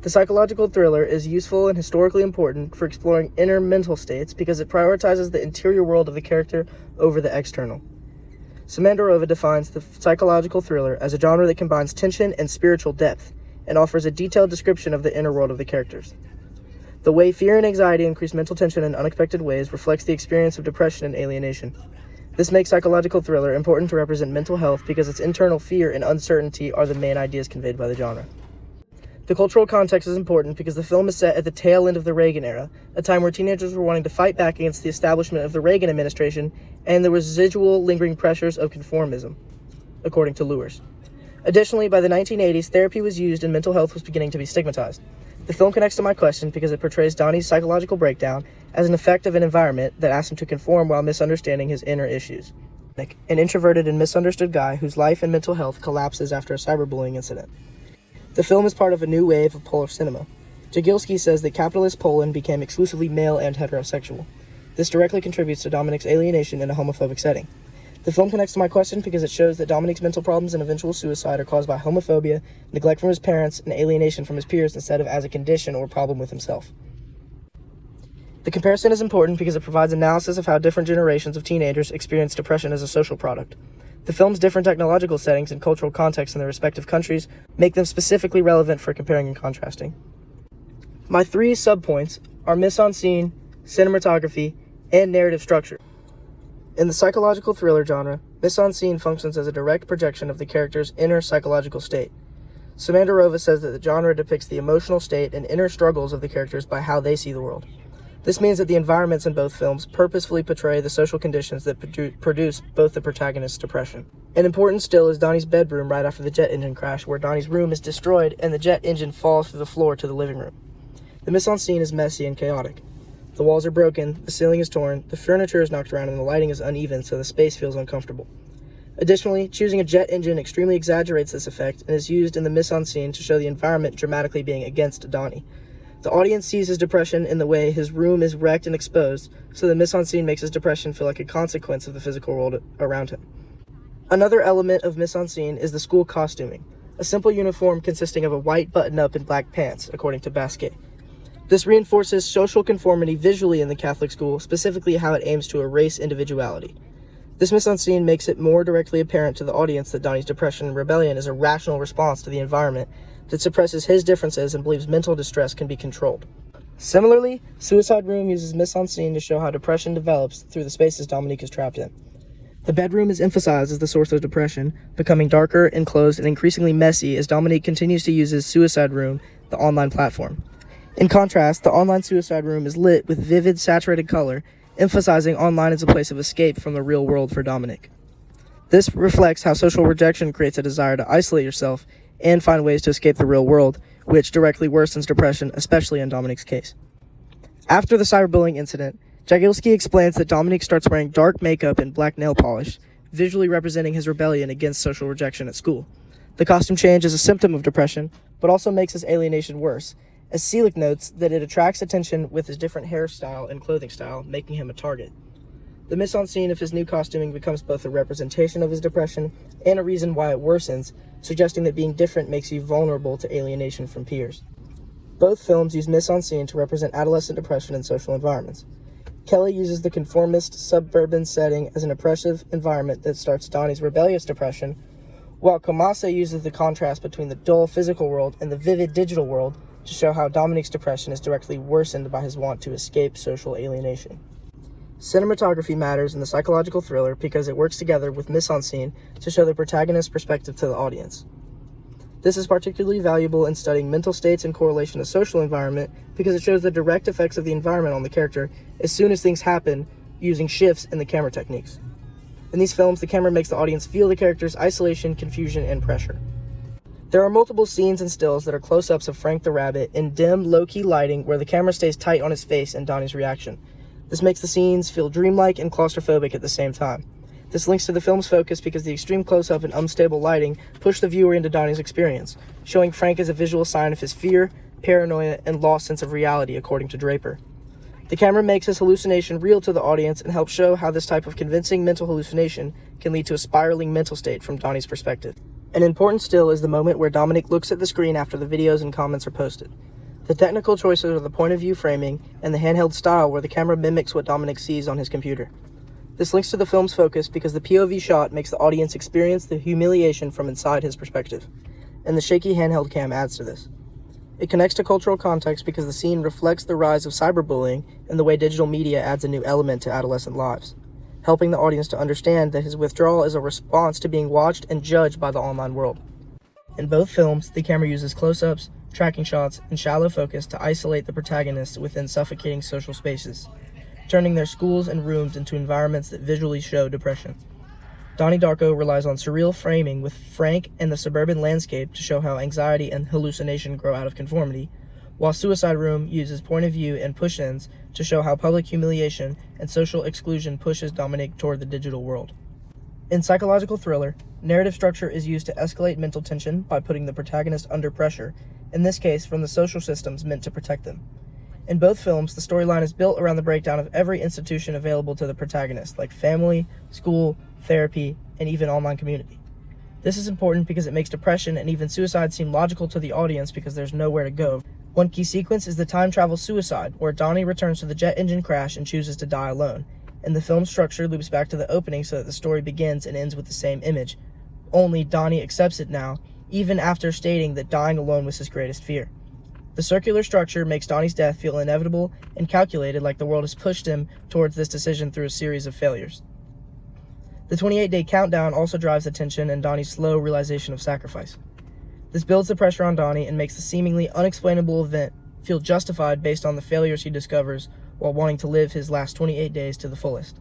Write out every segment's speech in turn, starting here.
The psychological thriller is useful and historically important for exploring inner mental states because it prioritizes the interior world of the character over the external. Samandarova defines the psychological thriller as a genre that combines tension and spiritual depth and offers a detailed description of the inner world of the characters. The way fear and anxiety increase mental tension in unexpected ways reflects the experience of depression and alienation. This makes psychological thriller important to represent mental health because its internal fear and uncertainty are the main ideas conveyed by the genre. The cultural context is important because the film is set at the tail end of the Reagan era, a time where teenagers were wanting to fight back against the establishment of the Reagan administration and the residual lingering pressures of conformism, according to Lewis. Additionally, by the 1980s, therapy was used and mental health was beginning to be stigmatized. The film connects to my question because it portrays Donnie's psychological breakdown as an effect of an environment that asks him to conform while misunderstanding his inner issues. An introverted and misunderstood guy whose life and mental health collapses after a cyberbullying incident. The film is part of a new wave of Polish cinema. Jagielski says that capitalist Poland became exclusively male and heterosexual. This directly contributes to Dominik's alienation in a homophobic setting. The film connects to my question because it shows that Dominik's mental problems and eventual suicide are caused by homophobia, neglect from his parents, and alienation from his peers instead of as a condition or problem with himself. The comparison is important because it provides analysis of how different generations of teenagers experience depression as a social product. The film's different technological settings and cultural contexts in their respective countries make them specifically relevant for comparing and contrasting. My three subpoints are mise-en-scene, cinematography, and narrative structure. In the psychological thriller genre, mise-en-scene functions as a direct projection of the character's inner psychological state. Samandarova says that the genre depicts the emotional state and inner struggles of the characters by how they see the world. This means that the environments in both films purposefully portray the social conditions that produce both the protagonist's depression. An important still is Donnie's bedroom right after the jet engine crash, where Donnie's room is destroyed and the jet engine falls through the floor to the living room. The mise-en-scene is messy and chaotic. The walls are broken, the ceiling is torn, the furniture is knocked around, and the lighting is uneven, so the space feels uncomfortable. Additionally, choosing a jet engine extremely exaggerates this effect and is used in the mise-en-scene to show the environment dramatically being against Donnie. The audience sees his depression in the way his room is wrecked and exposed, so the mise-en-scene makes his depression feel like a consequence of the physical world around him. Another element of mise-en-scene is the school costuming, a simple uniform consisting of a white button-up and black pants, according to Basquiat. This reinforces social conformity visually in the Catholic school, specifically how it aims to erase individuality. This mise-en-scene makes it more directly apparent to the audience that Donnie's depression and rebellion is a rational response to the environment that suppresses his differences and believes mental distress can be controlled. Similarly, Suicide Room uses mise-en-scene to show how depression develops through the spaces Dominik is trapped in. The bedroom is emphasized as the source of depression, becoming darker, enclosed, and increasingly messy as Dominik continues to use his Suicide Room, the online platform. In contrast, the online Suicide Room is lit with vivid, saturated color, emphasizing online as a place of escape from the real world for Dominik. This reflects how social rejection creates a desire to isolate yourself and find ways to escape the real world, which directly worsens depression, especially in Dominik's case. After the cyberbullying incident, Jagielski explains that Dominik starts wearing dark makeup and black nail polish, visually representing his rebellion against social rejection at school. The costume change is a symptom of depression, but also makes his alienation worse, as Selig notes that it attracts attention with his different hairstyle and clothing style, making him a target. The mise-en-scene of his new costuming becomes both a representation of his depression and a reason why it worsens, suggesting that being different makes you vulnerable to alienation from peers. Both films use mise-en-scene to represent adolescent depression in social environments. Kelly uses the conformist suburban setting as an oppressive environment that starts Donnie's rebellious depression, while Komase uses the contrast between the dull physical world and the vivid digital world to show how Dominik's depression is directly worsened by his want to escape social alienation. Cinematography matters in the psychological thriller because it works together with mise-en-scene to show the protagonist's perspective to the audience. This is particularly valuable in studying mental states in correlation to social environment because it shows the direct effects of the environment on the character as soon as things happen using shifts in the camera techniques. In these films, the camera makes the audience feel the character's isolation, confusion, and pressure. There are multiple scenes and stills that are close-ups of Frank the Rabbit in dim, low-key lighting where the camera stays tight on his face and Donnie's reaction. This makes the scenes feel dreamlike and claustrophobic at the same time. This links to the film's focus because the extreme close-up and unstable lighting push the viewer into Donnie's experience, showing Frank as a visual sign of his fear, paranoia, and lost sense of reality, according to Draper. The camera makes his hallucination real to the audience and helps show how this type of convincing mental hallucination can lead to a spiraling mental state from Donnie's perspective. An important still is the moment where Dominic looks at the screen after the videos and comments are posted. The technical choices are the point of view framing and the handheld style where the camera mimics what Dominic sees on his computer. This links to the film's focus because the POV shot makes the audience experience the humiliation from inside his perspective, and the shaky handheld cam adds to this. It connects to cultural context because the scene reflects the rise of cyberbullying and the way digital media adds a new element to adolescent lives, helping the audience to understand that his withdrawal is a response to being watched and judged by the online world. In both films, the camera uses close-ups, tracking shots, and shallow focus to isolate the protagonists within suffocating social spaces, turning their schools and rooms into environments that visually show depression. Donnie Darko relies on surreal framing with Frank and the suburban landscape to show how anxiety and hallucination grow out of conformity, while Suicide Room uses point of view and push-ins to show how public humiliation and social exclusion pushes Dominic toward the digital world. In psychological thriller, narrative structure is used to escalate mental tension by putting the protagonist under pressure, in this case from the social systems meant to protect them. In both films, the storyline is built around the breakdown of every institution available to the protagonist, like family, school, therapy, and even online community. This is important because it makes depression and even suicide seem logical to the audience because there's nowhere to go. One key sequence is the time travel suicide, where Donnie returns to the jet engine crash and chooses to die alone, and the film's structure loops back to the opening so that the story begins and ends with the same image. Only Donnie accepts it now, even after stating that dying alone was his greatest fear. The circular structure makes Donnie's death feel inevitable and calculated, like the world has pushed him towards this decision through a series of failures. The 28-day countdown also drives the tension and Donnie's slow realization of sacrifice. This builds the pressure on Donnie and makes the seemingly unexplainable event feel justified based on the failures he discovers while wanting to live his last 28 days to the fullest.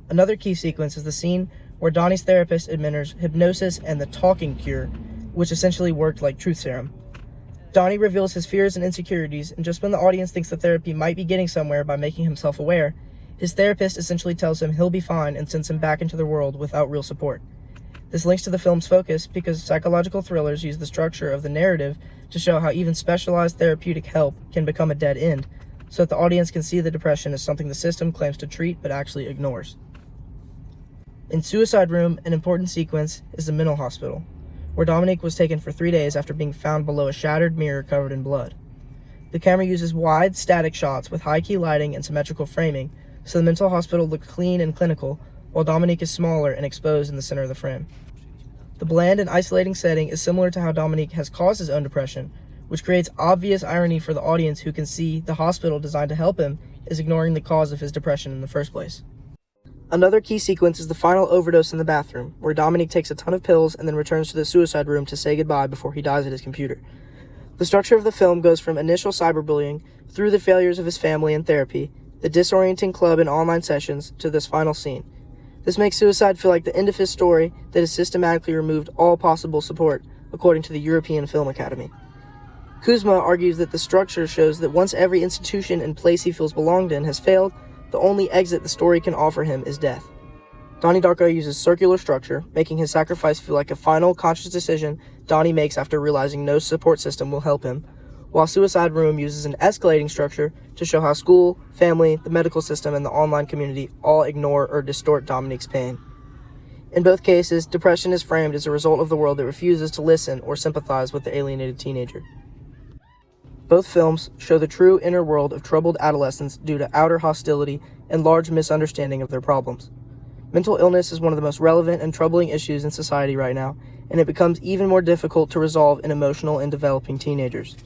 Another key sequence is the scene where Donnie's therapist administers hypnosis and the talking cure, which essentially worked like truth serum. Donnie reveals his fears and insecurities, and just when the audience thinks the therapy might be getting somewhere by making himself aware, his therapist essentially tells him he'll be fine and sends him back into the world without real support. This links to the film's focus because psychological thrillers use the structure of the narrative to show how even specialized therapeutic help can become a dead end, so that the audience can see the depression as something the system claims to treat but actually ignores. In Suicide Room, an important sequence is the mental hospital, where Dominic was taken for 3 days after being found below a shattered mirror covered in blood. The camera uses wide, static shots with high-key lighting and symmetrical framing, so the mental hospital looks clean and clinical, while Dominic is smaller and exposed in the center of the frame. The bland and isolating setting is similar to how Dominic has caused his own depression, which creates obvious irony for the audience who can see the hospital designed to help him is ignoring the cause of his depression in the first place. Another key sequence is the final overdose in the bathroom, where Dominic takes a ton of pills and then returns to the suicide room to say goodbye before he dies at his computer. The structure of the film goes from initial cyberbullying, through the failures of his family and therapy, the disorienting club and online sessions, to this final scene. This makes suicide feel like the end of his story that has systematically removed all possible support, according to the European Film Academy. Kuzma argues that the structure shows that once every institution and place he feels belonged in has failed, the only exit the story can offer him is death. Donnie Darko uses circular structure, making his sacrifice feel like a final conscious decision Donnie makes after realizing no support system will help him, while Suicide Room uses an escalating structure to show how school, family, the medical system, and the online community all ignore or distort Dominic's pain. In both cases, depression is framed as a result of the world that refuses to listen or sympathize with the alienated teenager. Both films show the true inner world of troubled adolescents due to outer hostility and large misunderstanding of their problems. Mental illness is one of the most relevant and troubling issues in society right now, and it becomes even more difficult to resolve in emotional and developing teenagers.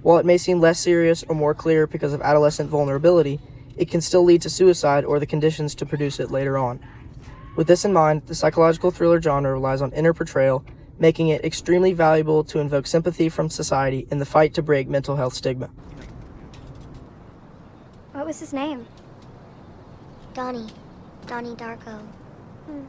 While it may seem less serious or more clear because of adolescent vulnerability, it can still lead to suicide or the conditions to produce it later on. With this in mind, the psychological thriller genre relies on inner portrayal, making it extremely valuable to invoke sympathy from society in the fight to break mental health stigma. What was his name? Donnie. Donnie Darko. Hmm.